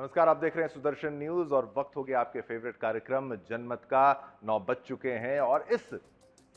नमस्कार, आप देख रहे हैं सुदर्शन न्यूज और वक्त हो गया आपके फेवरेट कार्यक्रम जनमत का। 9 बज चुके हैं और इस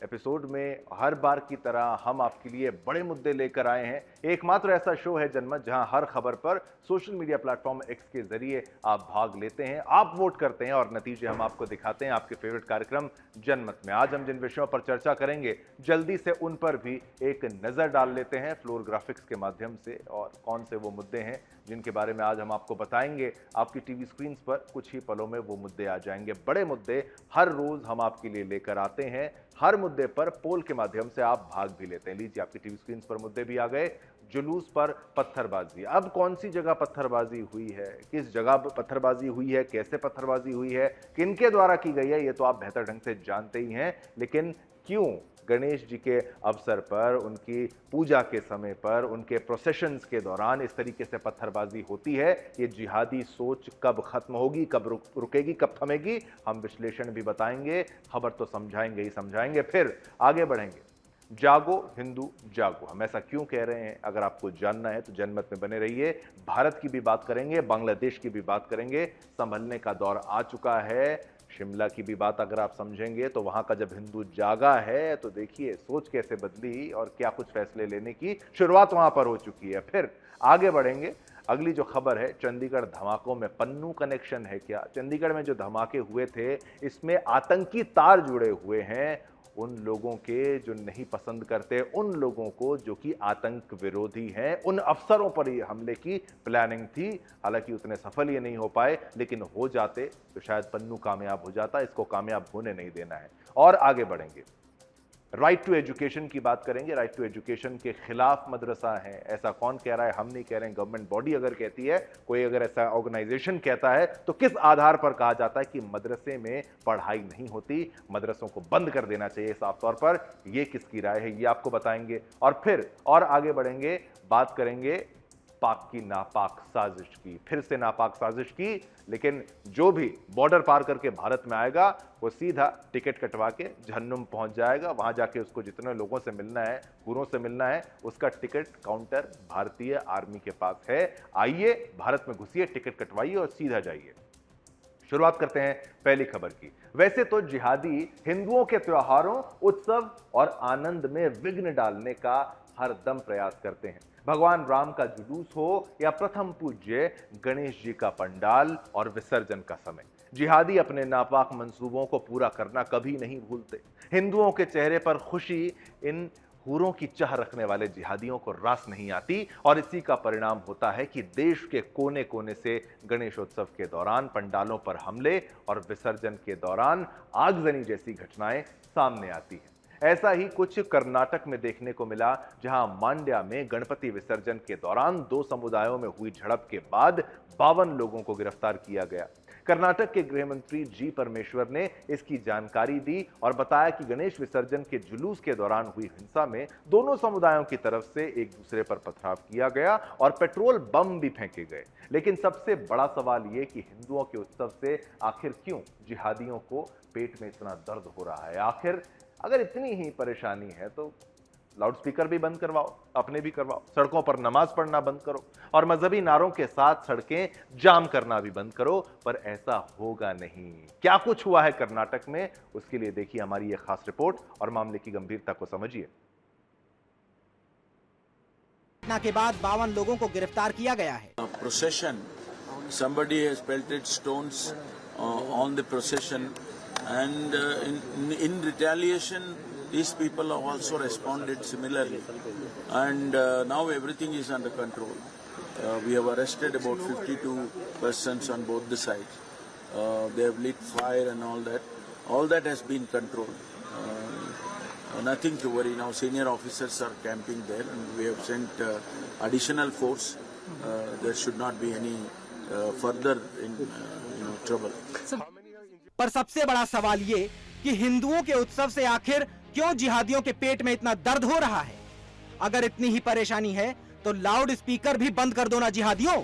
एपिसोड में हर बार की तरह हम आपके लिए बड़े मुद्दे लेकर आए हैं। एकमात्र ऐसा शो है जनमत जहां हर खबर पर सोशल मीडिया प्लेटफॉर्म एक्स के जरिए आप भाग लेते हैं, आप वोट करते हैं और नतीजे हम आपको दिखाते हैं आपके फेवरेट कार्यक्रम जनमत में। आज हम जिन विषयों पर चर्चा करेंगे जल्दी से उन पर भी एक नजर डाल लेते हैं फ्लोर ग्राफिक्स के माध्यम से, और कौन से वो मुद्दे हैं जिनके बारे में आज हम आपको बताएंगे। आपकी टीवी स्क्रीन पर कुछ ही पलों में वो मुद्दे आ जाएंगे। बड़े मुद्दे हर रोज हम आपके लिए लेकर आते हैं। हर मुद्दे पर पोल के माध्यम से आप भाग भी लेते हैं। लीजिए, आपकी टीवी स्क्रीन पर मुद्दे भी आ गए। जुलूस पर पत्थरबाजी, अब कौन सी जगह पत्थरबाजी हुई है, किस जगह पत्थरबाजी हुई है, कैसे पत्थरबाजी हुई है, किनके द्वारा की गई है, ये तो आप बेहतर ढंग से जानते ही हैं। लेकिन क्यों गणेश जी के अवसर पर, उनकी पूजा के समय पर, उनके प्रोसेशंस के दौरान इस तरीके से पत्थरबाजी होती है? ये जिहादी सोच कब खत्म होगी, कब रुकेगी, कब थमेगी? हम विश्लेषण भी बताएंगे, खबर तो समझाएंगे ही समझाएंगे। फिर आगे बढ़ेंगे। जागो हिंदू जागो, हम ऐसा क्यों कह रहे हैं? अगर आपको जानना है तो जनमत में बने रहिए। भारत की भी बात करेंगे, बांग्लादेश की भी बात करेंगे। संभलने का दौर आ चुका है। शिमला की भी बात अगर आप समझेंगे तो वहां का जब हिंदू जागा है तो देखिए सोच कैसे बदली और क्या कुछ फैसले लेने की शुरुआत वहां पर हो चुकी है। फिर आगे बढ़ेंगे। अगली जो खबर है, चंडीगढ़ धमाकों में पन्नू कनेक्शन है क्या? चंडीगढ़ में जो धमाके हुए थे इसमें आतंकी तार जुड़े हुए हैं उन लोगों के जो नहीं पसंद करते, उन लोगों को जो कि आतंक विरोधी हैं। उन अफसरों पर ही हमले की प्लानिंग थी। हालांकि उतने सफल ये नहीं हो पाए, लेकिन हो जाते तो शायद पन्नू कामयाब हो जाता। इसको कामयाब होने नहीं देना है। और आगे बढ़ेंगे, राइट टू एजुकेशन की बात करेंगे। राइट टू एजुकेशन के खिलाफ मदरसा है, ऐसा कौन कह रहा है? हम नहीं कह रहे हैं, गवर्नमेंट बॉडी अगर कहती है, कोई अगर ऐसा ऑर्गेनाइजेशन कहता है, तो किस आधार पर कहा जाता है कि मदरसे में पढ़ाई नहीं होती, मदरसों को बंद कर देना चाहिए साफ तौर पर? ये किसकी राय है, ये आपको बताएंगे। और फिर और आगे बढ़ेंगे, बात करेंगे पाक की नापाक साजिश की। फिर से नापाक साजिश की, लेकिन जो भी बॉर्डर पार करके भारत में आएगा वो सीधा टिकट कटवा के जहन्नुम पहुंच जाएगा। वहां जाके उसको जितने लोगों से मिलना है, हुरों से मिलना है, उसका टिकट काउंटर भारतीय आर्मी के पास है। आइए, भारत में घुसिए, टिकट कटवाइए और सीधा जाइए। शुरुआत करते हैं पहली खबर की। वैसे तो जिहादी हिंदुओं के त्योहारों, उत्सव और आनंद में विघ्न डालने का हर दम प्रयास करते हैं। भगवान राम का जुलूस हो या प्रथम पूज्य गणेश जी का पंडाल और विसर्जन का समय, जिहादी अपने नापाक मंसूबों को पूरा करना कभी नहीं भूलते। हिंदुओं के चेहरे पर खुशी इन हूरों की चाह रखने वाले जिहादियों को रास नहीं आती, और इसी का परिणाम होता है कि देश के कोने कोने से गणेशोत्सव के दौरान पंडालों पर हमले और विसर्जन के दौरान आगजनी जैसी घटनाएं सामने आती हैं। ऐसा ही कुछ कर्नाटक में देखने को मिला, जहां मांड्या में गणपति विसर्जन के दौरान 2 समुदायों में हुई झड़प के बाद 52 लोगों को गिरफ्तार किया गया। कर्नाटक के गृह मंत्री जी परमेश्वर ने इसकी जानकारी दी और बताया कि गणेश विसर्जन के जुलूस के दौरान हुई हिंसा में दोनों समुदायों की तरफ से एक दूसरे पर पथराव किया गया और पेट्रोल बम भी फेंके गए। लेकिन सबसे बड़ा सवाल यह कि हिंदुओं के उत्सव से आखिर क्यों जिहादियों को पेट में इतना दर्द हो रहा है? आखिर अगर इतनी ही परेशानी है तो लाउडस्पीकर भी बंद करवाओ, अपने भी करवाओ, सड़कों पर नमाज पढ़ना बंद करो और मजहबी नारों के साथ सड़कें जाम करना भी बंद करो। पर ऐसा होगा नहीं। क्या कुछ हुआ है कर्नाटक में, उसके लिए देखिए हमारी यह खास रिपोर्ट और मामले की गंभीरता को समझिए। घटना के बाद 52 लोगों को गिरफ्तार किया गया है। Procession, somebody has pelted stones on the procession, and in retaliation, these people have also responded similarly, and now everything is under control. We have arrested about 52 persons on both the sides. They have lit fire and all that. All that has been controlled. Nothing to worry now. Senior officers are camping there, and we have sent additional force. There should not be any further trouble. पर सबसे बड़ा सवाल ये कि हिंदुओं के उत्सव से आखिर क्यों जिहादियों के पेट में इतना दर्द हो रहा है? अगर इतनी ही परेशानी है तो लाउड स्पीकर भी बंद कर दो ना जिहादियों।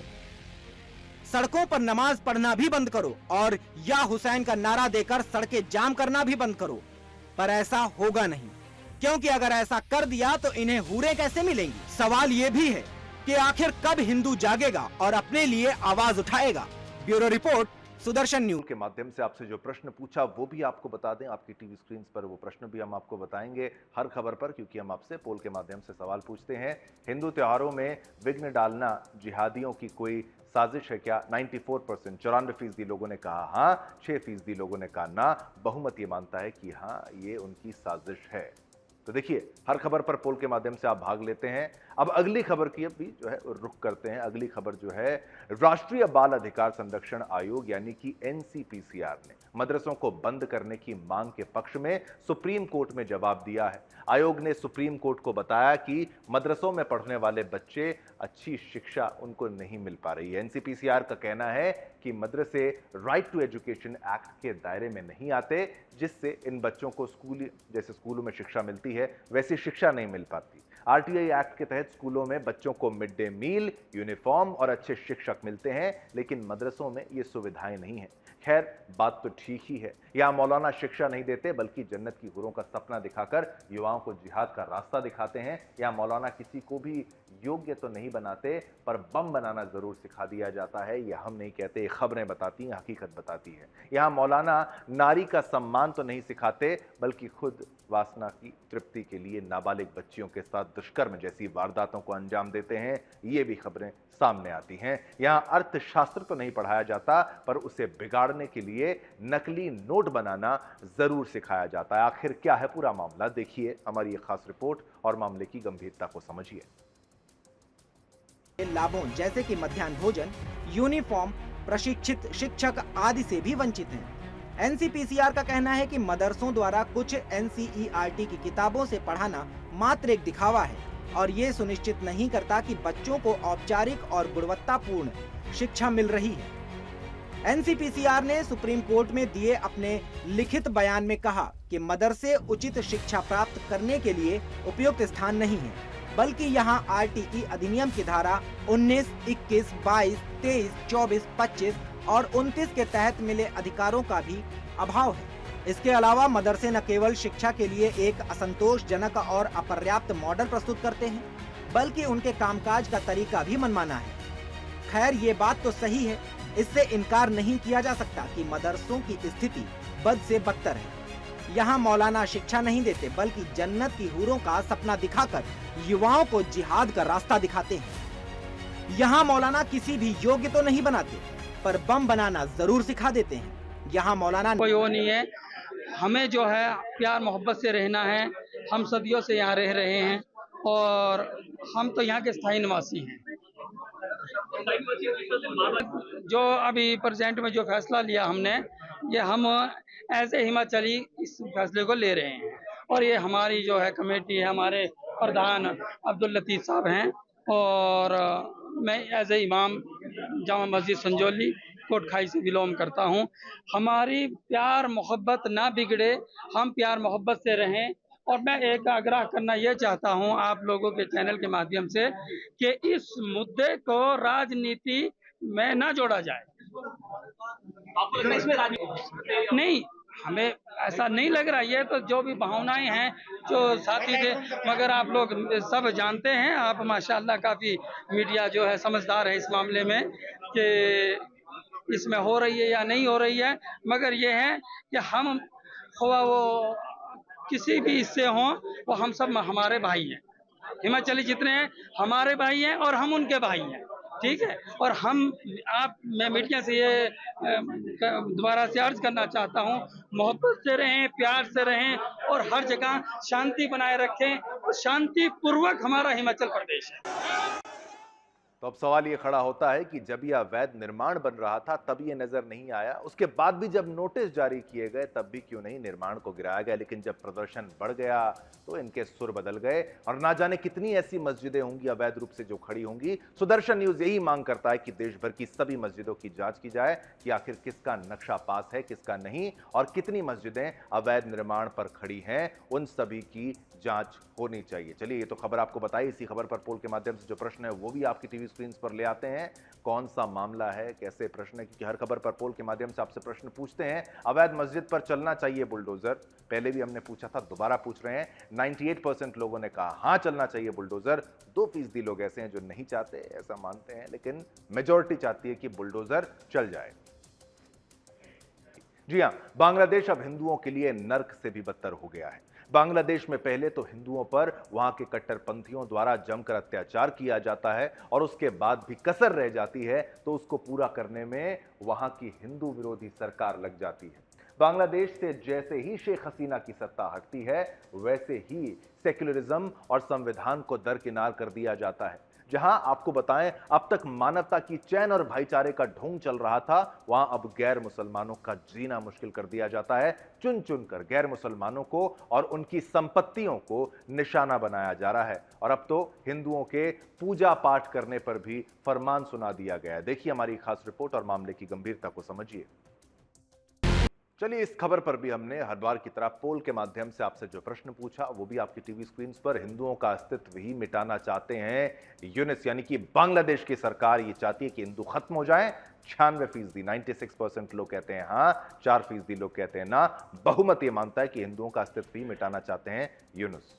सड़कों पर नमाज पढ़ना भी बंद करो और या हुसैन का नारा देकर सड़कें जाम करना भी बंद करो। पर ऐसा होगा नहीं, क्योंकि अगर ऐसा कर दिया तो इन्हें हूरें कैसे मिलेंगी? सवाल यह भी है कि आखिर कब हिंदू जागेगा और अपने लिए आवाज उठाएगा? Bureau report, Sudarshan news. के माध्यम से आपसे जो प्रश्न पूछा वो भी आपको बता दें, आपकी टीवी स्क्रीन पर वो प्रश्न भी हम आपको बताएंगे हर खबर पर, क्योंकि हम आपसे पोल के माध्यम से सवाल पूछते हैं। हिंदू त्योहारों में विघ्न डालना जिहादियों की कोई साजिश है क्या? 94% 94% लोगों ने कहा हाँ, 6% लोगों ने कहा ना। बहुमत ये मानता है कि हाँ, ये उनकी साजिश है। तो देखिए, हर खबर पर पोल के माध्यम से आप भाग लेते हैं। अब अगली खबर की भी जो है रुख करते हैं। अगली खबर जो है, राष्ट्रीय बाल अधिकार संरक्षण आयोग यानी कि एनसीपीसीआर ने मदरसों को बंद करने की मांग के पक्ष में सुप्रीम कोर्ट में जवाब दिया है। आयोग ने सुप्रीम कोर्ट को बताया कि मदरसों में पढ़ने वाले बच्चे अच्छी शिक्षा उनको नहीं मिल पा रही है। एनसीपीसीआर का कहना है कि मदरसे राइट टू एजुकेशन एक्ट के दायरे में नहीं आते, जिससे इन बच्चों को जैसे स्कूलों में शिक्षा मिलती है वैसी शिक्षा नहीं मिल पाती। आरटीआई एक्ट के तहत स्कूलों में बच्चों को मिड डे मील, यूनिफॉर्म और अच्छे शिक्षक मिलते हैं, लेकिन मदरसों में ये सुविधाएं नहीं हैं। खैर, बात तो ठीक ही है। यहां मौलाना शिक्षा नहीं देते बल्कि जन्नत की हुरों का सपना दिखाकर युवाओं को जिहाद का रास्ता दिखाते हैं। यहां मौलाना किसी को भी योग्य तो नहीं बनाते, पर बम बनाना जरूर सिखा दिया जाता है। यह हम नहीं कहते, खबरें बताती हैं, हकीकत बताती है। यहां मौलाना नारी का सम्मान तो नहीं सिखाते बल्कि खुद वासना की तृप्ति के लिए नाबालिग बच्चियों के साथ दुष्कर्म जैसी वारदातों को अंजाम देते हैं। ये भी खबरें सामने आती हैं। यहां अर्थशास्त्र तो नहीं पढ़ाया जाता, पर उसे बिगाड़ने के लिए नकली नोट बनाना जरूर सिखाया जाता है। आखिर क्या है पूरा मामला, देखिए हमारी ये खास रिपोर्ट और मामले की गंभीरता को समझिए। लाभों जैसे कि मध्याह्न भोजन, यूनिफॉर्म, प्रशिक्षित शिक्षक आदि से भी वंचित हैं। एनसीपीसीआर का कहना है कि मदरसों द्वारा कुछ एनसीईआरटी की किताबों से पढ़ाना मात्र एक दिखावा है और ये सुनिश्चित नहीं करता कि बच्चों को औपचारिक और गुणवत्तापूर्ण शिक्षा मिल रही है। एनसीपीसीआर ने सुप्रीम कोर्ट में दिए अपने लिखित बयान में कहा कि मदरसे उचित शिक्षा प्राप्त करने के लिए उपयुक्त स्थान नहीं है, बल्कि यहाँ आरटीई अधिनियम की धारा 19, 21, 22, 23, 24, 25 और 29 के तहत मिले अधिकारों का भी अभाव है। इसके अलावा मदरसे न केवल शिक्षा के लिए एक असंतोषजनक और अपर्याप्त मॉडल प्रस्तुत करते हैं, बल्कि उनके कामकाज का तरीका भी मनमाना है। खैर, ये बात तो सही है, इससे इनकार नहीं किया जा सकता कि मदरसों की स्थिति बद से बदतर है। यहाँ मौलाना शिक्षा नहीं देते बल्कि जन्नत की हूरों का सपना दिखाकर युवाओं को जिहाद का रास्ता दिखाते हैं। यहाँ मौलाना किसी भी योग्य तो नहीं बनाते, पर बम बनाना जरूर सिखा देते हैं। यहाँ मौलाना कोई वो नहीं है, हमें जो है प्यार मोहब्बत से रहना है। हम सदियों से यहाँ रह रहे हैं और हम तो यहाँ के स्थायी निवासी हैं। जो अभी प्रेजेंट में जो फैसला लिया हमने, ये हम ऐसे हिमाचली इस फैसले को ले रहे हैं और ये हमारी जो है कमेटी है, हमारे प्रधान अब्दुल लतीफ़ साहब हैं और मैं एज ए इमाम जामा मस्जिद संजौली कोटखाई से बिलोंग करता हूं। हमारी प्यार मोहब्बत ना बिगड़े, हम प्यार मोहब्बत से रहें। और मैं एक आग्रह करना ये चाहता हूं आप लोगों के चैनल के माध्यम से कि इस मुद्दे को राजनीति में ना जोड़ा जाए। नहीं, हमें ऐसा नहीं लग रहा। ये तो जो भी भावनाएं हैं जो साथी थे, मगर आप लोग सब जानते हैं, आप माशाल्लाह काफ़ी मीडिया जो है समझदार है इस मामले में कि इसमें हो रही है या नहीं हो रही है। मगर ये है कि हम हुआ वो किसी भी इससे हों, वो हम सब हमारे भाई हैं। हिमाचली जितने हैं हमारे भाई हैं और हम उनके भाई हैं, ठीक है। और मैं मीडिया से ये दोबारा से अर्ज करना चाहता हूँ, मोहब्बत से रहें, प्यार से रहें और हर जगह शांति बनाए रखें और शांति पूर्वक हमारा हिमाचल प्रदेश है। तो अब सवाल ये खड़ा होता है कि जब यह अवैध निर्माण बन रहा था तब ये नजर नहीं आया, उसके बाद भी जब नोटिस जारी किए गए तब भी क्यों नहीं निर्माण को गिराया गया। लेकिन जब प्रदर्शन बढ़ गया तो इनके सुर बदल गए और ना जाने कितनी ऐसी मस्जिदें होंगी अवैध रूप से जो खड़ी होंगी। सुदर्शन न्यूज यही मांग करता है कि देश भर की सभी मस्जिदों की जांच की जाए कि आखिर किसका नक्शा पास है, किसका नहीं, और कितनी मस्जिदें अवैध निर्माण पर खड़ी हैं, उन सभी की जांच होनी चाहिए। चलिए, ये तो खबर आपको बताई। इसी खबर पर पोल के माध्यम से जो प्रश्न है वो भी आपकी टीवी स्क्रीन पर ले आते हैं। कौन सा मामला है, कैसे प्रश्न है, क्योंकि हर खबर पर पोल के माध्यम से आपसे प्रश्न पूछते हैं। अवैध मस्जिद पर चलना चाहिए बुलडोजर, पहले भी हमने पूछा था, दोबारा पूछ रहे हैं। 98% लोगों ने कहा हां चलना चाहिए बुलडोजर। 2% लोग ऐसे हैं जो नहीं चाहते, ऐसा मानते हैं, लेकिन मेजॉरिटी चाहती है कि बुलडोजर चल जाए। जी हां, बांग्लादेश अब हिंदुओं के लिए नर्क से भी बदतर हो गया है। बांग्लादेश में पहले तो हिंदुओं पर वहां के कट्टरपंथियों द्वारा जमकर अत्याचार किया जाता है और उसके बाद भी कसर रह जाती है तो उसको पूरा करने में वहां की हिंदू विरोधी सरकार लग जाती है। बांग्लादेश से जैसे ही शेख हसीना की सत्ता हटती है वैसे ही सेक्युलरिज्म और संविधान को दरकिनार कर दिया जाता है। जहां आपको बताएं अब तक मानवता की चैन और भाईचारे का ढोंग चल रहा था, वहां अब गैर मुसलमानों का जीना मुश्किल कर दिया जाता है। चुन चुन कर गैर मुसलमानों को और उनकी संपत्तियों को निशाना बनाया जा रहा है और अब तो हिंदुओं के पूजा पाठ करने पर भी फरमान सुना दिया गया है। देखिए हमारी खास रिपोर्ट और मामले की गंभीरता को समझिए। चलिए, इस खबर पर भी हमने हर बार की तरह पोल के माध्यम से आपसे जो प्रश्न पूछा वो भी आपकी टीवी स्क्रीन पर। हिंदुओं का अस्तित्व ही मिटाना चाहते हैं यूनिस, यानी कि बांग्लादेश की सरकार ये चाहती है कि हिंदू खत्म हो जाएं। 96% 96% लोग कहते हैं हां, 4% लोग कहते हैं ना। बहुमत ये मानता है कि हिंदुओं का अस्तित्व ही मिटाना चाहते हैं यूनुस।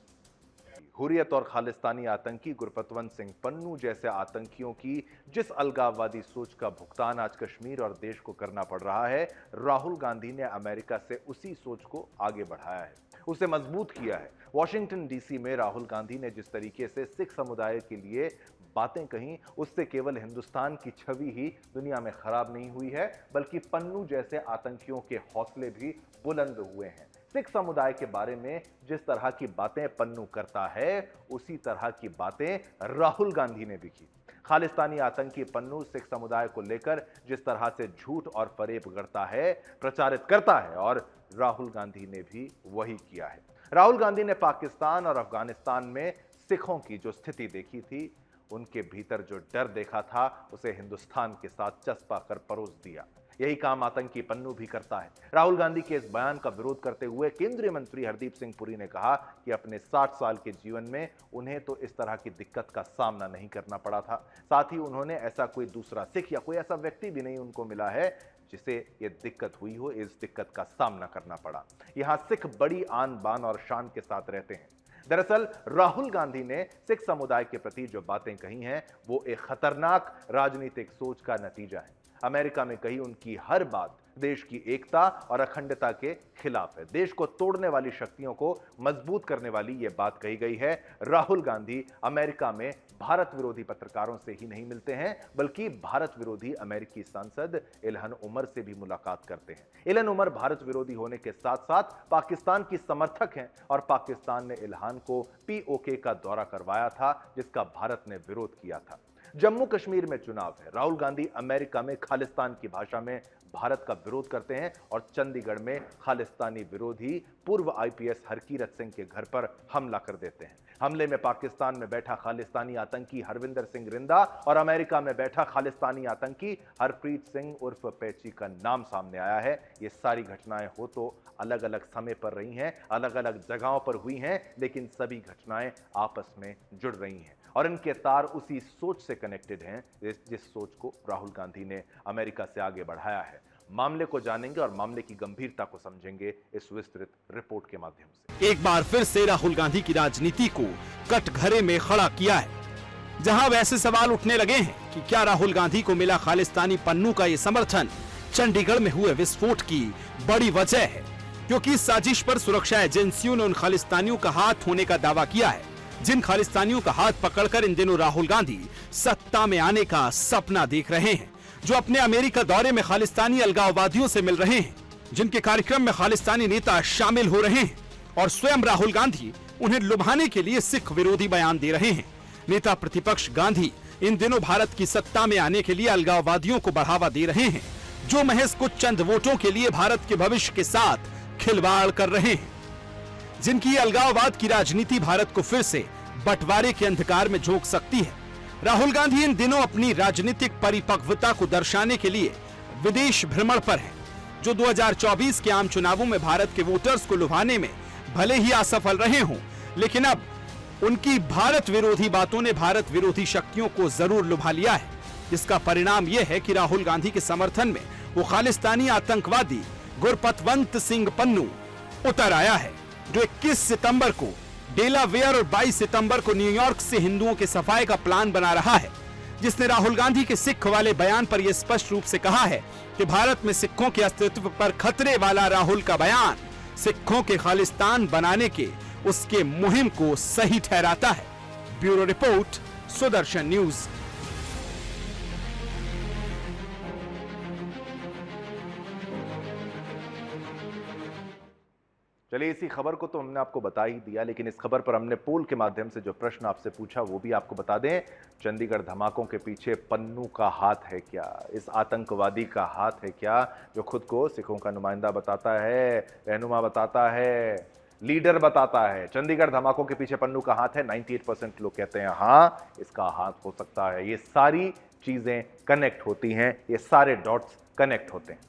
हुर्रियत और खालिस्तानी आतंकी गुरपतवंत सिंह पन्नू जैसे आतंकियों की जिस अलगाववादी सोच का भुगतान आज कश्मीर और देश को करना पड़ रहा है, राहुल गांधी ने अमेरिका से उसी सोच को आगे बढ़ाया है, उसे मजबूत किया है। वॉशिंगटन डीसी में राहुल गांधी ने जिस तरीके से सिख समुदाय के लिए बातें कहीं, उससे केवल हिंदुस्तान की छवि ही दुनिया में खराब नहीं हुई है, बल्कि पन्नू जैसे आतंकियों के हौसले भी बुलंद हुए हैं। सिख समुदाय के बारे में जिस तरह की बातें पन्नू करता है उसी तरह की बातें राहुल गांधी ने भी की। खालिस्तानी आतंकी पन्नू सिख समुदाय को लेकर जिस तरह से झूठ और फरेब गढ़ता है, प्रचारित करता है, और राहुल गांधी ने भी वही किया है। राहुल गांधी ने पाकिस्तान और अफगानिस्तान में सिखों की जो स्थिति देखी थी, उनके भीतर जो डर देखा था, उसे हिंदुस्तान के साथ चस्पा कर परोस दिया। यही काम आतंकी पन्नू भी करता है। राहुल गांधी के इस बयान का विरोध करते हुए केंद्रीय मंत्री हरदीप सिंह पुरी ने कहा कि अपने 60 साल के जीवन में उन्हें तो इस तरह की दिक्कत का सामना नहीं करना पड़ा था। साथ ही उन्होंने ऐसा कोई दूसरा सिख या कोई ऐसा व्यक्ति भी नहीं उनको मिला है जिसे ये दिक्कत हुई हो, इस दिक्कत का सामना करना पड़ा। यहां सिख बड़ी आन बान और शान के साथ रहते हैं। दरअसल राहुल गांधी ने सिख समुदाय के प्रति जो बातें कही हैं वो एक खतरनाक राजनीतिक सोच का नतीजा है। अमेरिका में कही उनकी हर बात देश की एकता और अखंडता के खिलाफ है। देश को तोड़ने वाली शक्तियों को मजबूत करने वाली यह बात कही गई है। राहुल गांधी अमेरिका में भारत विरोधी पत्रकारों से ही नहीं मिलते हैं, बल्कि भारत विरोधी अमेरिकी सांसद इल्हन उमर से भी मुलाकात करते हैं। इल्हन उमर भारत विरोधी होने के साथ साथ पाकिस्तान की समर्थक हैं और पाकिस्तान ने इल्हान को POK का दौरा करवाया था, जिसका भारत ने विरोध किया था। जम्मू कश्मीर में चुनाव है। राहुल गांधी अमेरिका में खालिस्तान की भाषा में भारत का विरोध करते हैं और चंडीगढ़ में खालिस्तानी विरोधी पूर्व IPS हरकीरत सिंह के घर पर हमला कर देते हैं। हमले में पाकिस्तान में बैठा खालिस्तानी आतंकी हरविंदर सिंह रिंदा और अमेरिका में बैठा खालिस्तानी आतंकी हरप्रीत सिंह उर्फ पैची का नाम सामने आया है। ये सारी घटनाएं हो तो अलग अलग समय पर रही हैं, अलग अलग जगहों पर हुई हैं, लेकिन सभी घटनाएं आपस में जुड़ रही हैं और इनके तार उसी सोच से कनेक्टेड हैं जिस सोच को राहुल गांधी ने अमेरिका से आगे बढ़ाया है। मामले को जानेंगे और मामले की गंभीरता को समझेंगे इस विस्तृत रिपोर्ट के माध्यम से। एक बार फिर से राहुल गांधी की राजनीति को कटघरे में खड़ा किया है, जहां वैसे सवाल उठने लगे हैं कि क्या राहुल गांधी को मिला खालिस्तानी पन्नू का ये समर्थन चंडीगढ़ में हुए विस्फोट की बड़ी वजह है, क्योंकि इस साजिश पर सुरक्षा एजेंसियों ने उन खालिस्तानियों का हाथ होने का दावा किया है जिन खालिस्तानियों का हाथ पकड़कर इन दिनों राहुल गांधी सत्ता में आने का सपना देख रहे हैं, जो अपने अमेरिका दौरे में खालिस्तानी अलगाववादियों से मिल रहे हैं, जिनके कार्यक्रम में खालिस्तानी नेता शामिल हो रहे हैं और स्वयं राहुल गांधी उन्हें लुभाने के लिए सिख विरोधी बयान दे रहे हैं। नेता प्रतिपक्ष गांधी इन दिनों भारत की सत्ता में आने के लिए अलगाववादियों को बढ़ावा दे रहे हैं, जो महज कुछ चंद वोटों के लिए भारत के भविष्य के साथ खिलवाड़ कर रहे हैं, जिनकी अलगाववाद की राजनीति भारत को फिर से बंटवारे के अंधकार में झोंक सकती है। राहुल गांधी इन दिनों अपनी राजनीतिक परिपक्वता को दर्शाने के लिए विदेश भ्रमण पर हैं, जो 2024 के आम चुनावों में भारत के वोटर्स को लुभाने में भले ही असफल रहे हों, लेकिन अब उनकी भारत विरोधी बातों ने भारत विरोधी शक्तियों को जरूर लुभा लिया है, जिसका परिणाम यह है कि राहुल गांधी के समर्थन में वो खालिस्तानी आतंकवादी गुरपतवंत सिंह पन्नू उतर आया है, जो 21 सितंबर को डेलावेयर और 22 सितंबर को न्यूयॉर्क से हिंदुओं के सफाई का प्लान बना रहा है, जिसने राहुल गांधी के सिख वाले बयान पर यह स्पष्ट रूप से कहा है कि भारत में सिखों के अस्तित्व पर खतरे वाला राहुल का बयान सिखों के खालिस्तान बनाने के उसके मुहिम को सही ठहराता है। Bureau report, Sudarshan news. चलिए, इसी खबर को तो हमने आपको बता ही दिया, लेकिन इस खबर पर हमने पोल के माध्यम से जो प्रश्न आपसे पूछा वो भी आपको बता दें। चंडीगढ़ धमाकों के पीछे पन्नू का हाथ है क्या? इस आतंकवादी का हाथ है क्या, जो खुद को सिखों का नुमाइंदा बताता है, रहनुमा बताता है, लीडर बताता है? चंडीगढ़ धमाकों के पीछे पन्नू का हाथ है। 98% लोग कहते हैं हाँ, इसका हाथ हो सकता है। ये सारी चीजें कनेक्ट होती हैं, ये सारे डॉट्स कनेक्ट होते हैं।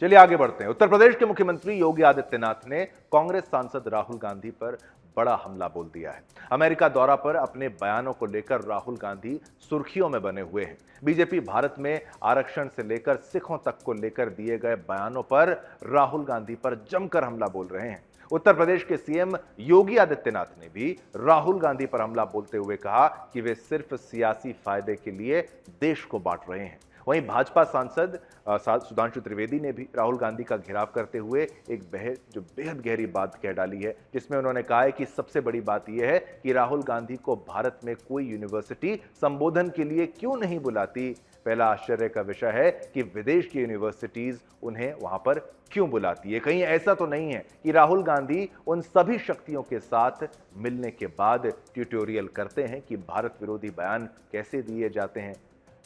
चलिए आगे बढ़ते हैं। उत्तर प्रदेश के मुख्यमंत्री योगी आदित्यनाथ ने कांग्रेस सांसद राहुल गांधी पर बड़ा हमला बोल दिया है। अमेरिका दौरा पर अपने बयानों को लेकर राहुल गांधी सुर्खियों में बने हुए हैं। बीजेपी भारत में आरक्षण से लेकर सिखों तक को लेकर दिए गए बयानों पर राहुल गांधी पर जमकर हमला बोल रहे हैं। उत्तर प्रदेश के सीएम योगी आदित्यनाथ ने भी राहुल गांधी पर हमला बोलते हुए कहा कि वे सिर्फ सियासी फायदे के लिए देश को बांट रहे हैं। वहीं भाजपा सांसद सुधांशु त्रिवेदी ने भी राहुल गांधी का घेराव करते हुए एक बेहद गहरी बात कह डाली है, जिसमें उन्होंने कहा है कि सबसे बड़ी बात यह है कि राहुल गांधी को भारत में कोई यूनिवर्सिटी संबोधन के लिए क्यों नहीं बुलाती। पहला आश्चर्य का विषय है कि विदेश की यूनिवर्सिटीज उन्हें वहां पर क्यों बुलाती है। कहीं ऐसा तो नहीं है कि राहुल गांधी उन सभी शक्तियों के साथ मिलने के बाद ट्यूटोरियल करते हैं कि भारत विरोधी बयान कैसे दिए जाते हैं।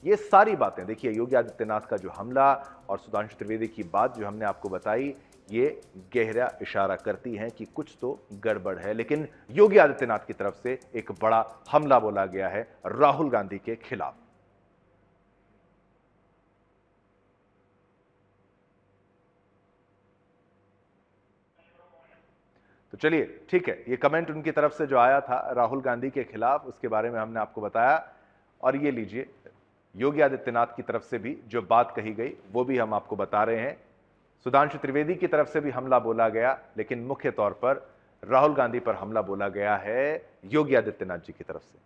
ये सारी बातें देखिए, योगी आदित्यनाथ का जो हमला और सुधांशु त्रिवेदी की बात जो हमने आपको बताई, ये गहरा इशारा करती हैं कि कुछ तो गड़बड़ है। लेकिन योगी आदित्यनाथ की तरफ से एक बड़ा हमला बोला गया है राहुल गांधी के खिलाफ। तो चलिए ठीक है, ये कमेंट उनकी तरफ से जो आया था राहुल गांधी के खिलाफ, उसके बारे में हमने आपको बताया। और ये लीजिए, योगी आदित्यनाथ की तरफ से भी जो बात कही गई वो भी हम आपको बता रहे हैं। सुधांशु त्रिवेदी की तरफ से भी हमला बोला गया, लेकिन मुख्य तौर पर राहुल गांधी पर हमला बोला गया है योगी आदित्यनाथ जी की तरफ से।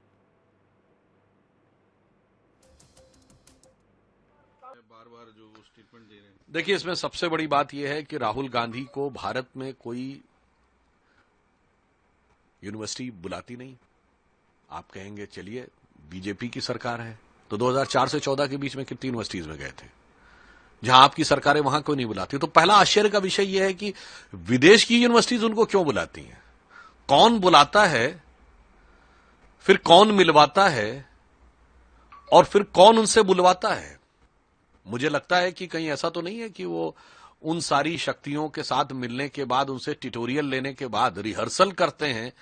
बार-बार जो स्टेटमेंट दे रहे हैं, देखिए इसमें सबसे बड़ी बात यह है कि राहुल गांधी को भारत में कोई यूनिवर्सिटी बुलाती नहीं। आप कहेंगे चलिए बीजेपी की सरकार है, तो 2004 से 14 के बीच में कितनी यूनिवर्सिटीज में गए थे जहां आपकी सरकारें, वहां क्यों नहीं बुलाती? तो पहला आश्चर्य का विषय यह है कि विदेश की यूनिवर्सिटीज उनको क्यों बुलाती हैं, कौन बुलाता है, फिर कौन मिलवाता है और फिर कौन उनसे बुलवाता है। मुझे लगता है कि कहीं ऐसा तो नहीं है कि वो उन सारी शक्तियों के साथ मिलने के बाद, उनसे ट्यूटोरियल लेने के बाद रिहर्सल करते हैं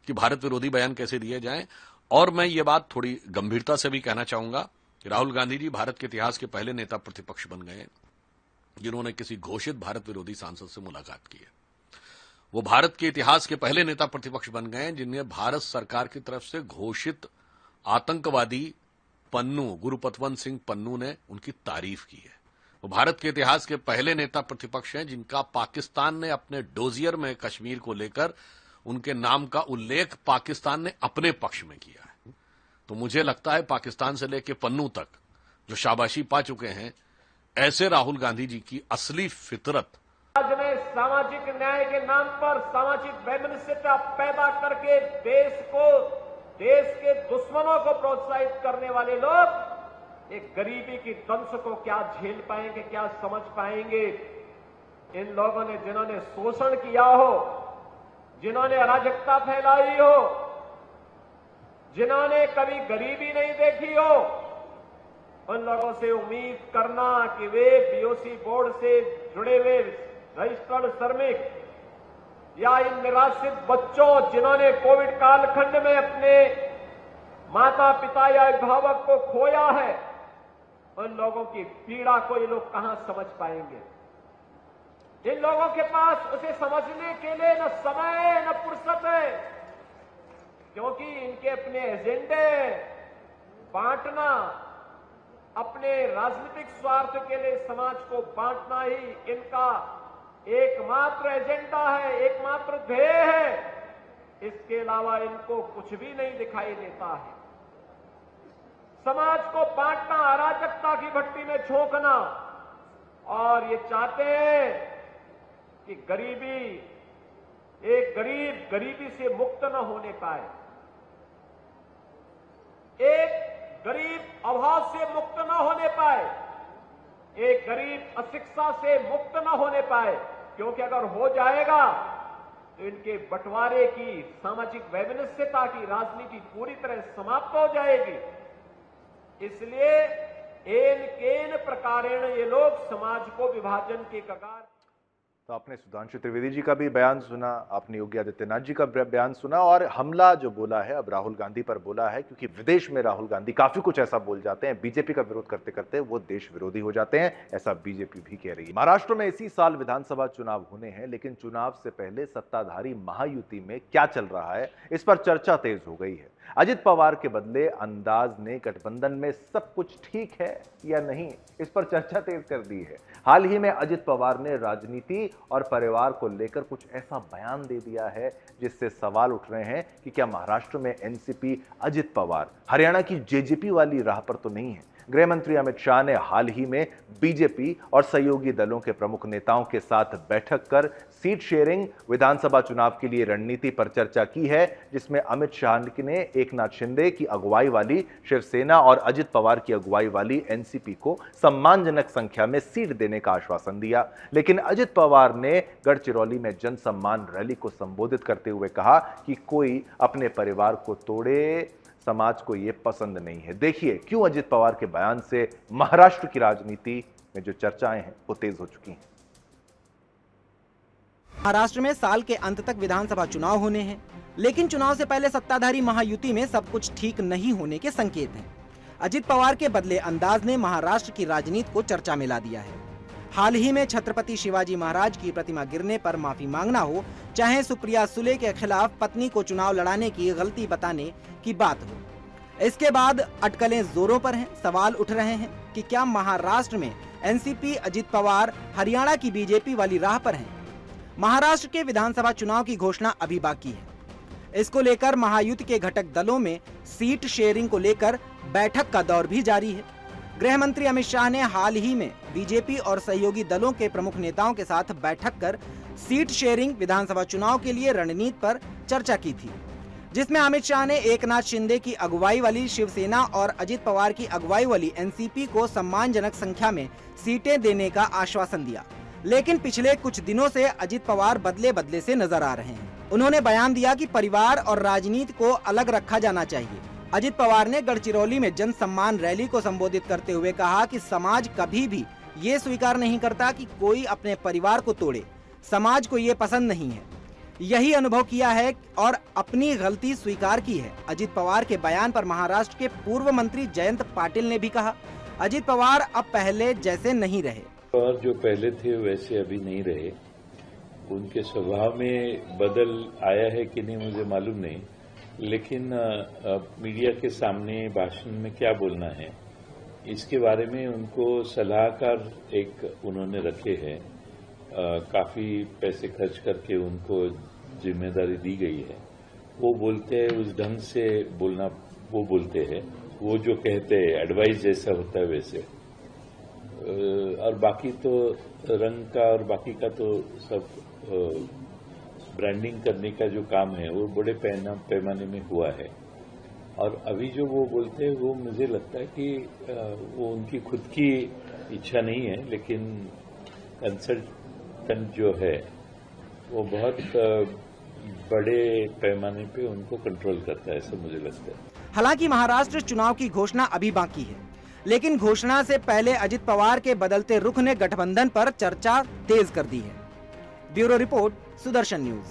कि भारत विरोधी बयान कैसे दिए जाएं। और मैं ये बात थोड़ी गंभीरता से भी कहना चाहूंगा कि राहुल गांधी जी भारत के इतिहास के पहले नेता प्रतिपक्ष बन गए जिन्होंने किसी घोषित भारत विरोधी सांसद से मुलाकात की है। वो भारत के इतिहास के पहले नेता प्रतिपक्ष बन गए जिन्हें भारत सरकार की तरफ से घोषित आतंकवादी पन्नू, गुरपतवंत सिंह पन्नू ने उनकी तारीफ की है। वो भारत के इतिहास के पहले नेता प्रतिपक्ष हैं जिनका पाकिस्तान ने अपने डोजियर में कश्मीर को लेकर उनके नाम का उल्लेख पाकिस्तान ने अपने पक्ष में किया है। तो मुझे लगता है पाकिस्तान से लेकर पन्नू तक जो शाबाशी पा चुके हैं, ऐसे राहुल गांधी जी की असली फितरत। आज में सामाजिक न्याय के नाम पर सामाजिक वैमनस्यता पैदा करके देश के दुश्मनों को प्रोत्साहित करने वाले लोग एक गरीबी की दंश को क्या झेल पाएंगे, क्या समझ पाएंगे? इन लोगों ने, जिन्होंने शोषण किया हो, जिन्होंने अराजकता फैलाई हो, जिन्होंने कभी गरीबी नहीं देखी हो, उन लोगों से उम्मीद करना कि वे बीओसी बोर्ड से जुड़े हुए रजिस्टर्ड श्रमिक या इन निराश्रित बच्चों जिन्होंने कोविड कालखंड में अपने माता पिता या अभिभावक को खोया है, उन लोगों की पीड़ा को ये लोग कहां समझ पाएंगे? इन लोगों के पास उसे समझने के लिए न समय है न फुर्सत है। क्योंकि इनके अपने एजेंडे बांटना, अपने राजनीतिक स्वार्थ के लिए समाज को बांटना ही इनका एकमात्र एजेंडा है, एकमात्र ध्येय है। इसके अलावा इनको कुछ भी नहीं दिखाई देता है। समाज को बांटना, अराजकता की भट्टी में झोंकना, और ये चाहते हैं कि एक गरीब गरीबी से मुक्त न होने पाए, एक गरीब अभाव से मुक्त न होने पाए, एक गरीब अशिक्षा से मुक्त न होने पाए, क्योंकि अगर हो जाएगा तो इनके बंटवारे की, सामाजिक वैमनस्यता की राजनीति पूरी तरह समाप्त हो जाएगी। इसलिए एन केन प्रकारेण ये लोग समाज को विभाजन के कगार। तो आपने सुधांशु त्रिवेदी जी का भी बयान सुना, आपने योगी आदित्यनाथ जी का बयान सुना, और हमला जो बोला है अब राहुल गांधी पर बोला है, क्योंकि विदेश में राहुल गांधी काफी कुछ ऐसा बोल जाते हैं, बीजेपी का विरोध करते करते वो देश विरोधी हो जाते हैं, ऐसा बीजेपी भी कह रही है। महाराष्ट्र में इसी साल विधानसभा चुनाव होने हैं, लेकिन चुनाव से पहले सत्ताधारी महायुति में क्या चल रहा है, इस पर चर्चा तेज हो गई है। अजित पवार के बदले अंदाज ने गठबंधन में सब कुछ ठीक है या नहीं, इस पर चर्चा तेज कर दी है। हाल ही में अजित पवार ने राजनीति और परिवार को लेकर कुछ ऐसा बयान दे दिया है जिससे सवाल उठ रहे हैं कि क्या महाराष्ट्र में एनसीपी अजित पवार हरियाणा की जेजेपी वाली राह पर तो नहीं है। गृह मंत्री अमित शाह ने हाल ही में बीजेपी और सहयोगी दलों के प्रमुख नेताओं के साथ बैठक कर सीट शेयरिंग, विधानसभा चुनाव के लिए रणनीति पर चर्चा की है, जिसमें अमित शाह ने एकनाथ शिंदे की अगुवाई वाली शिवसेना और अजित पवार की अगुवाई वाली एनसीपी को सम्मानजनक संख्या में सीट देने का आश्वासन दिया। लेकिन अजित पवार ने गढ़चिरौली में जन सम्मान रैली को संबोधित करते हुए कहा कि कोई अपने परिवार को तोड़े, समाज को यह पसंद नहीं है। देखिए क्यों अजित पवार के बयान से महाराष्ट्र की राजनीति में जो चर्चाएं हैं वो तेज हो चुकी हैं। महाराष्ट्र में साल के अंत तक विधानसभा चुनाव होने हैं, लेकिन चुनाव से पहले सत्ताधारी महायुति में सब कुछ ठीक नहीं होने के संकेत हैं। अजित पवार के बदले अंदाज ने महाराष्ट्र की राजनीति को चर्चा में ला दिया है। हाल ही में छत्रपति शिवाजी महाराज की प्रतिमा गिरने पर माफी मांगना हो, चाहे सुप्रिया सुले के खिलाफ पत्नी को चुनाव लड़ाने की गलती बताने की बात हो, इसके बाद अटकलें जोरों पर हैं। सवाल उठ रहे हैं कि क्या महाराष्ट्र में एनसीपी अजित पवार हरियाणा की बीजेपी वाली राह पर हैं। महाराष्ट्र के विधानसभा चुनाव की घोषणा अभी बाकी है। इसको लेकर महायुति के घटक दलों में सीट शेयरिंग को लेकर बैठक का दौर भी जारी है। गृह मंत्री अमित शाह ने हाल ही में बीजेपी और सहयोगी दलों के प्रमुख नेताओं के साथ बैठक कर सीट शेयरिंग, विधानसभा चुनाव के लिए रणनीति पर चर्चा की थी, जिसमें अमित शाह ने एकनाथ शिंदे की अगुवाई वाली शिवसेना और अजित पवार की अगुवाई वाली एनसीपी को सम्मानजनक संख्या में सीटें देने का आश्वासन दिया। लेकिन पिछले कुछ दिनों से अजित पवार बदले बदले से नजर आ रहे हैं। उन्होंने बयान दिया कि परिवार और राजनीति को अलग रखा जाना चाहिए। अजित पवार ने गढ़चिरौली में जन सम्मान रैली को संबोधित करते हुए कहा कि समाज कभी भी ये स्वीकार नहीं करता कि कोई अपने परिवार को तोड़े, समाज को ये पसंद नहीं है। यही अनुभव किया है और अपनी गलती स्वीकार की है। अजित पवार के बयान पर महाराष्ट्र के पूर्व मंत्री जयंत पाटिल ने भी कहा, अजित पवार अब पहले जैसे नहीं रहे। और जो पहले थे वैसे अभी नहीं रहे। उनके स्वभाव में बदल आया है कि नहीं मुझे मालूम नहीं, लेकिन मीडिया के सामने भाषण में क्या बोलना है इसके बारे में उनको सलाहकार एक उन्होंने रखे हैं। काफी पैसे खर्च करके उनको जिम्मेदारी दी गई है। वो बोलते हैं उस ढंग से बोलना, वो बोलते हैं वो जो कहते हैं एडवाइस जैसा होता है वैसे। और बाकी तो रंग का और बाकी का तो सब ब्रांडिंग करने का जो काम है वो बड़े पैमाने में हुआ है। और अभी जो वो बोलते हैं वो मुझे लगता है कि वो उनकी खुद की इच्छा नहीं है, लेकिन कंसल्टेंट जो है वो बहुत बड़े पैमाने पे उनको कंट्रोल करता है, ऐसा मुझे लगता है। हालांकि महाराष्ट्र चुनाव की घोषणा अभी बाकी है, लेकिन घोषणा से पहले अजित पवार के बदलते रुख ने गठबंधन पर चर्चा तेज कर दी है। Bureau report, Sudarshan news.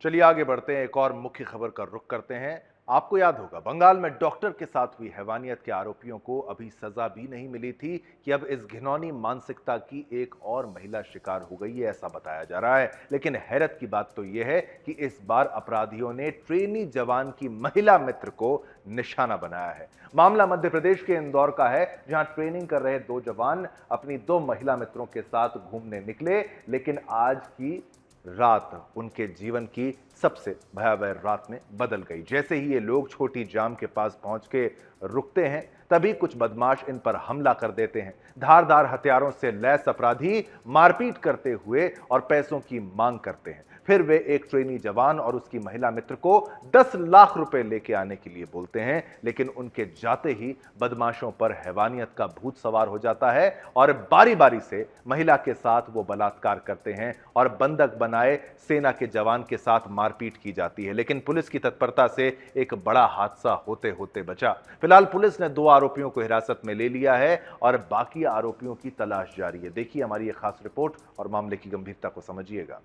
चलिए आगे बढ़ते हैं, एक और मुख्य खबर का रुख करते हैं। आपको याद होगा बंगाल में डॉक्टर के साथ हुई हैवानियत के आरोपियों को अभी सजा भी नहीं मिली थी कि अब इस घिनौनी मानसिकता की एक और महिला शिकार हो गई है, ऐसा बताया जा रहा है। लेकिन हैरत की बात तो यह है कि इस बार अपराधियों ने ट्रेनी जवान की महिला मित्र को निशाना बनाया है। मामला मध्य प्रदेश के इंदौर का है, जहां ट्रेनिंग कर रहे 2 जवान अपनी 2 महिला मित्रों के साथ घूमने निकले, लेकिन आज की रात उनके जीवन की सबसे भयावह रात में बदल गई। जैसे ही ये लोग छोटी जाम के पास पहुंच के रुकते हैं, तभी कुछ बदमाश इन पर हमला कर देते हैं। धारदार हथियारों से लैस अपराधी मारपीट करते हुए और पैसों की मांग करते हैं। फिर वे एक ट्रेनी जवान और उसकी महिला मित्र को 10 लाख रुपए लेके आने के लिए बोलते हैं, लेकिन उनके जाते ही बदमाशों पर हैवानियत का भूत सवार हो जाता है और बारी बारी से महिला के साथ वो बलात्कार करते हैं और बंधक बनाए सेना के जवान के साथ मारपीट की जाती है। लेकिन पुलिस की तत्परता से एक बड़ा हादसा होते होते बचा। फिलहाल पुलिस ने 2 आरोपियों को हिरासत में ले लिया है और बाकी आरोपियों की तलाश जारी है। देखिए हमारी ये खास रिपोर्ट और मामले की गंभीरता को समझिएगा।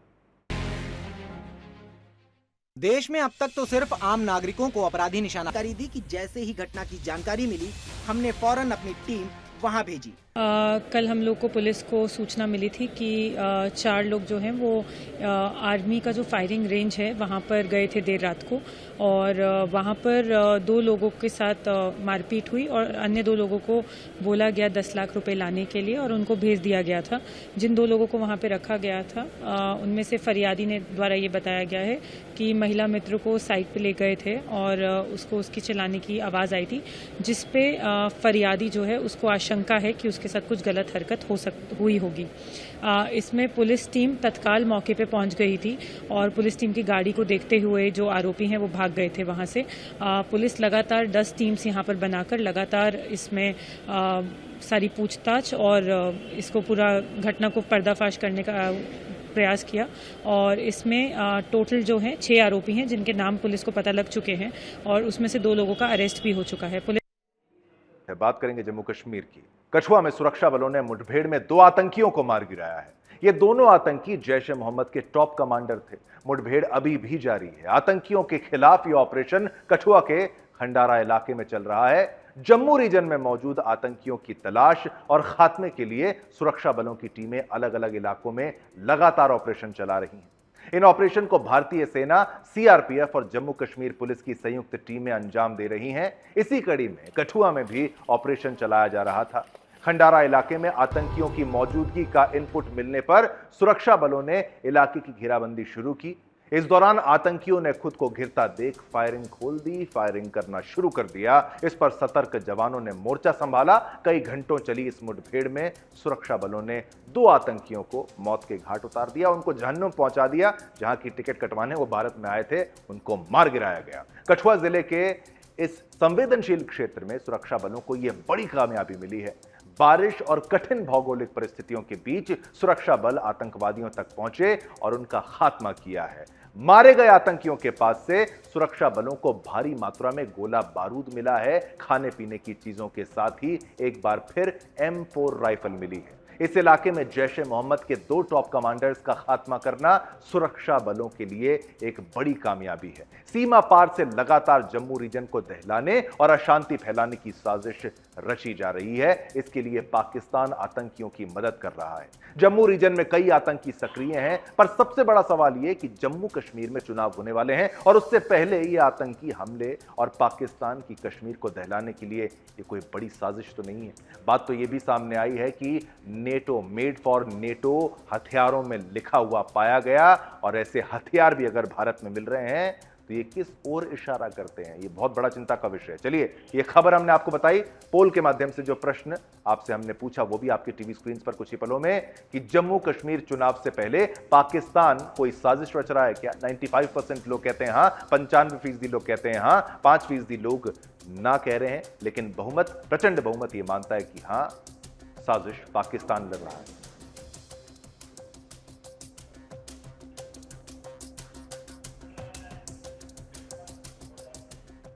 देश में अब तक तो सिर्फ आम नागरिकों को अपराधी निशाना दी कि जैसे ही घटना की जानकारी मिली, हमने फौरन अपनी टीम वहां भेजी। कल हम लोग को पुलिस को सूचना मिली थी कि 4 लोग जो हैं वो आर्मी का जो फायरिंग रेंज है वहाँ पर गए थे देर रात को, और वहाँ पर 2 लोगों के साथ मारपीट हुई और अन्य 2 लोगों को बोला गया 10 लाख रुपए लाने के लिए और उनको भेज दिया गया था। जिन 2 लोगों को वहाँ पे रखा गया था उनमें से फरियादी ने द्वारा ये बताया गया है कि महिला मित्र को साइड पे ले गए थे और उसको उसकी चलाने की आवाज़ आई थी, जिसपे फरियादी जो है उसको आशंका है कि उसके साथ कुछ गलत हरकत हुई होगी। इसमें पुलिस टीम तत्काल मौके पे पहुंच गई थी और पुलिस टीम की गाड़ी को देखते हुए जो आरोपी हैं वो भाग गए थे वहां से। पुलिस लगातार 10 टीम्स यहां पर बनाकर लगातार इसमें सारी पूछताछ और इसको पूरा घटना को पर्दाफाश करने का प्रयास किया, और इसमें टोटल जो है 6 आरोपी हैं जिनके नाम पुलिस को पता लग चुके हैं और उसमें से 2 लोगों का अरेस्ट भी हो चुका है। बात करेंगे जम्मू कश्मीर की। कठुआ में सुरक्षा बलों ने मुठभेड़ में 2 आतंकियों को मार गिराया है। ये दोनों आतंकी जैश ए मोहम्मद के टॉप कमांडर थे। मुठभेड़ अभी भी जारी है। आतंकियों के खिलाफ यह ऑपरेशन कठुआ के खंडारा इलाके में चल रहा है। जम्मू रीजन में मौजूद आतंकियों की तलाश और खात्मे के लिए सुरक्षा बलों की टीमें अलग अलग इलाकों में लगातार ऑपरेशन चला रही हैं। इन ऑपरेशन को भारतीय सेना, सीआरपीएफ और जम्मू कश्मीर पुलिस की संयुक्त टीमें अंजाम दे रही हैं। इसी कड़ी में कठुआ में भी ऑपरेशन चलाया जा रहा था। खंडारा इलाके में आतंकियों की मौजूदगी का इनपुट मिलने पर सुरक्षा बलों ने इलाके की घेराबंदी शुरू की। इस दौरान आतंकियों ने खुद को घिरता देख फायरिंग खोल दी, फायरिंग करना शुरू कर दिया। इस पर सतर्क जवानों ने मोर्चा संभाला। कई घंटों चली इस मुठभेड़ में सुरक्षा बलों ने 2 आतंकियों को मौत के घाट उतार दिया, उनको जहन्नुम पहुंचा दिया। जहां की टिकट कटवाने वो भारत में आए थे, उनको मार गिराया गया। कठुआ जिले के इस संवेदनशील क्षेत्र में सुरक्षा बलों को यह बड़ी कामयाबी मिली है। बारिश और कठिन भौगोलिक परिस्थितियों के बीच सुरक्षा बल आतंकवादियों तक पहुंचे और उनका खात्मा किया है। मारे गए आतंकियों के पास से सुरक्षा बलों को भारी मात्रा में गोला बारूद मिला है। खाने पीने की चीजों के साथ ही एक बार फिर M4 राइफल मिली है। इस इलाके में जैश ए मोहम्मद के 2 टॉप कमांडर्स का खात्मा करना सुरक्षा बलों के लिए एक बड़ी कामयाबी है। सीमा पार से लगातार जम्मू रीजन को दहलाने और अशांति फैलाने की साजिश रची जा रही है। इसके लिए पाकिस्तान आतंकियों की मदद कर रहा है। जम्मू रीजन में कई आतंकी सक्रिय हैं, पर सबसे बड़ा सवाल यह कि जम्मू कश्मीर में चुनाव होने वाले हैं और उससे पहले ये आतंकी हमले और पाकिस्तान की कश्मीर को दहलाने के लिए ये कोई बड़ी साजिश तो नहीं है। बात तो यह भी सामने आई है कि नेटो, मेड फॉर नेटो हथियारों में लिखा हुआ पाया गया, और ऐसे हथियार भी अगर भारत में मिल रहे हैं तो ये किस ओर इशारा करते हैं, ये बहुत बड़ा चिंता का विषय है। चलिए, ये खबर हमने आपको बताई। पोल के माध्यम से जो प्रश्न आपसे हमने पूछा वो भी आपकी टीवी स्क्रीन पर कुछ ही पलों में, कि जम्मू कश्मीर चुनाव से पहले पाकिस्तान कोई साजिश रच रहा है क्या? 95% लोग कहते हैं हाँ, 95% लोग कहते हैं हाँ, 5% लोग ना कह रहे हैं। लेकिन बहुमत, प्रचंड बहुमत ये मानता है कि हाँ, साजिश पाकिस्तान लड़ रहा है।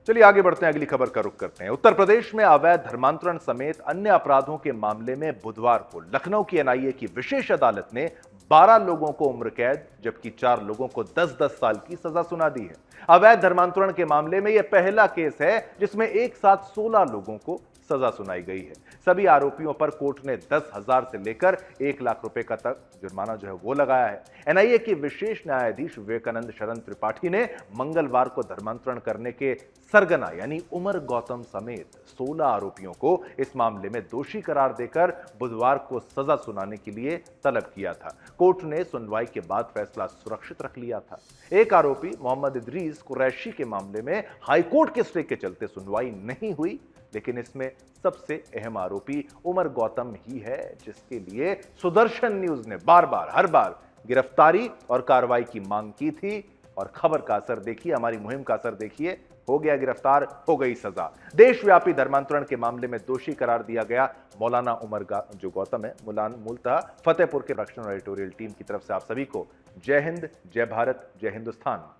चलिए आगे बढ़ते हैं, अगली खबर का रुख करते हैं। उत्तर प्रदेश में अवैध धर्मांतरण समेत अन्य अपराधों के मामले में बुधवार को लखनऊ की एनआईए की विशेष अदालत ने 12 लोगों को उम्र कैद जबकि 4 लोगों को 10-10 साल की सजा सुना दी है। अवैध धर्मांतरण के मामले में यह पहला केस है जिसमें एक साथ 16 लोगों को सजा सुनाई गई है। सभी आरोपियों पर कोर्ट ने 10,000 से लेकर 1 लाख रुपए का तक जुर्माना जो है वो लगाया है। एनआईए के विशेष न्यायाधीश विवेकानंद शरण त्रिपाठी ने मंगलवार को धर्मांतरण करने के सरगना यानी उमर गौतम समेत 16 आरोपियों को इस मामले में दोषी करार देकर बुधवार को सजा सुनाने के लिए तलब किया था। कोर्ट ने सुनवाई के बाद फैसला सुरक्षित रख लिया था। एक आरोपी मोहम्मद इदरीस कुरैशी के मामले में हाईकोर्ट के स्टे के चलते सुनवाई नहीं हुई, लेकिन इसमें सबसे अहम आरोपी उमर गौतम ही है जिसके लिए सुदर्शन न्यूज ने हर बार गिरफ्तारी और कार्रवाई की मांग की थी। और खबर का असर देखिए, हमारी मुहिम का असर देखिए, हो गया गिरफ्तार, हो गई सजा। देशव्यापी धर्मांतरण के मामले में दोषी करार दिया गया मौलाना उमर जो गौतम है मूलतः फतेहपुर के रक्षण एडिटोरियल टीम की तरफ से आप सभी को जय हिंद, जय भारत, जय हिंदुस्तान।